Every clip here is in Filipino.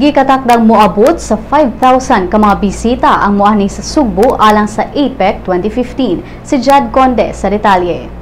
Gikatakdang moabot sa 5,000 ka mga bisita ang moani sa Sugbo alang sa APEC 2015. Si Jad Conde sa detalye.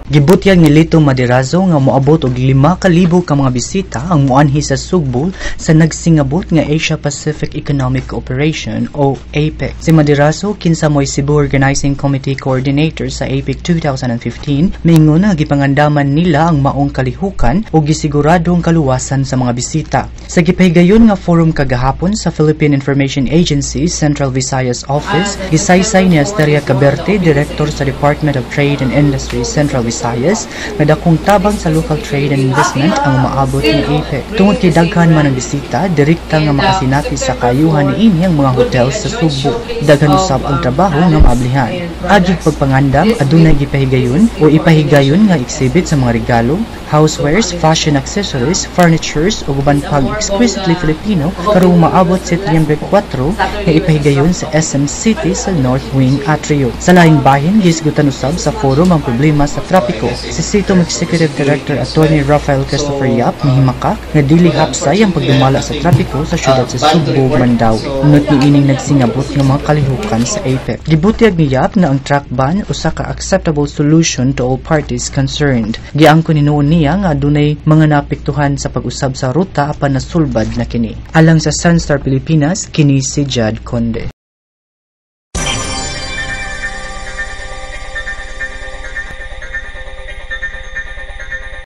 Gibutyag ni Lito Madirazo nga moabot og 5,000 ka mga bisita ang moanhi sa Sugbo sa nagsingabot nga Asia Pacific Economic Cooperation o APEC. Si Madirazo kinsa mo'y Cebu Organizing Committee Coordinator sa APEC 2015, miingon nga gipangandaman nila ang maong kalihukan o gisiguradong kaluwasan sa mga bisita. Sa gipahigayon nga forum kagahapon sa Philippine Information Agency Central Visayas Office, gisaysay ni Asteria Caberte, Director sa Department of Trade and Industry Central Visayas, nga dakong tabang sa local trade and investment ang maabot ni APEC. Tungod kay daghan man ang bisita, direkta nga makasinati sa kayuhan ni ini ang mga hotel sa Sugbo. Daghan usab ang trabaho nga maablihan. Agig pagpangandam, adunay gipahigayon o ipahigayon nga exhibit sa mga regalo, housewares, fashion accessories, furnitures ug uban pag exquisitely Filipino karong maabot sa Setyembre 4 nga ipahigayon sa SM City sa North Wing Atrium. Sa laing bahin gisgutan usab sa forum ang problema sa trapiko. Si CITOM Executive Director Attorney Rafael Christopher Yap mihimakak nga dili hapsay ang pagdumala sa trapiko sa syudad sa Sugbo, Mandawi. Unot niining nagsingabot nga mga kalihukan sa APEC. Gibutyag ni Yap na ang truck ban usa ka acceptable solution to all parties concerned. Giangko ninuon niya nga adunay mga naapektuhan sa pag-usab sa ruta apan nasulbad na kini. Alang sa Sunstar Pilipinas, kini si Jad Conde.